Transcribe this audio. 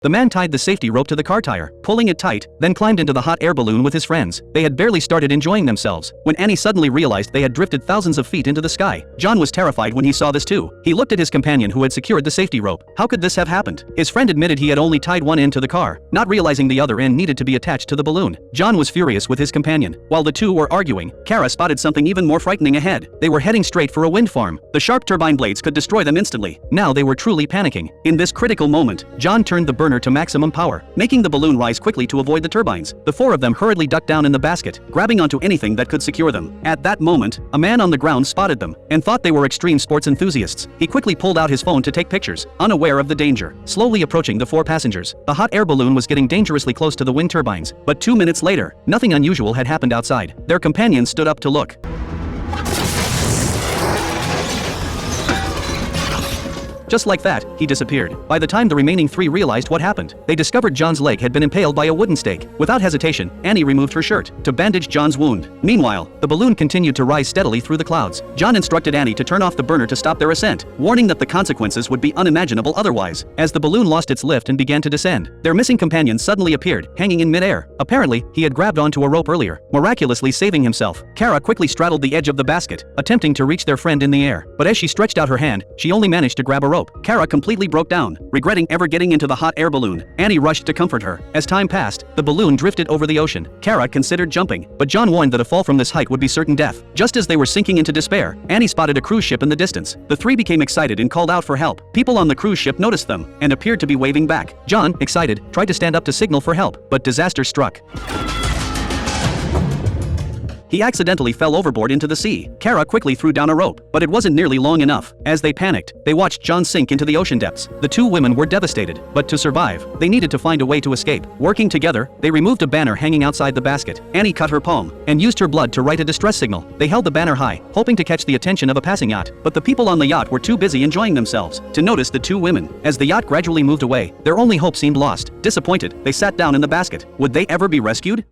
The man tied the safety rope to the car tire, pulling it tight, then climbed into the hot air balloon with his friends. They had barely started enjoying themselves when Annie suddenly realized they had drifted thousands of feet into the sky. John was terrified when he saw this too. He looked at his companion who had secured the safety rope. How could this have happened? His friend admitted he had only tied one end to the car, not realizing the other end needed to be attached to the balloon. John was furious with his companion. While the two were arguing, Kara spotted something even more frightening ahead. They were heading straight for a wind farm. The sharp turbine blades could destroy them instantly. Now they were truly panicking. In this critical moment, John turned the burner to maximum power, making the balloon rise quickly to avoid the turbines. The four of them hurriedly ducked down in the basket, grabbing onto anything that could secure them. At that moment, a man on the ground spotted them and thought they were extreme sports enthusiasts. He quickly pulled out his phone to take pictures, unaware of the danger. Slowly approaching the four passengers, the hot air balloon was getting dangerously close to the wind turbines. But 2 minutes later, nothing unusual had happened outside. Their companions stood up to look. Just like that, he disappeared. By the time the remaining three realized what happened, they discovered John's leg had been impaled by a wooden stake. Without hesitation, Annie removed her shirt to bandage John's wound. Meanwhile, the balloon continued to rise steadily through the clouds. John instructed Annie to turn off the burner to stop their ascent, warning that the consequences would be unimaginable otherwise. As the balloon lost its lift and began to descend, their missing companion suddenly appeared, hanging in midair. Apparently, he had grabbed onto a rope earlier, miraculously saving himself. Kara quickly straddled the edge of the basket, attempting to reach their friend in the air. But as she stretched out her hand, she only managed to grab a rope. Kara completely broke down, regretting ever getting into the hot air balloon. Annie rushed to comfort her. As time passed, the balloon drifted over the ocean. Kara considered jumping, but John warned that a fall from this height would be certain death. Just as they were sinking into despair, Annie spotted a cruise ship in the distance. The three became excited and called out for help. People on the cruise ship noticed them and appeared to be waving back. John, excited, tried to stand up to signal for help, but disaster struck. He accidentally fell overboard into the sea. Kara quickly threw down a rope, but it wasn't nearly long enough. As they panicked, they watched John sink into the ocean depths. The two women were devastated, but to survive, they needed to find a way to escape. Working together, they removed a banner hanging outside the basket. Annie cut her palm and used her blood to write a distress signal. They held the banner high, hoping to catch the attention of a passing yacht, but the people on the yacht were too busy enjoying themselves to notice the two women. As the yacht gradually moved away, their only hope seemed lost. Disappointed, they sat down in the basket. Would they ever be rescued?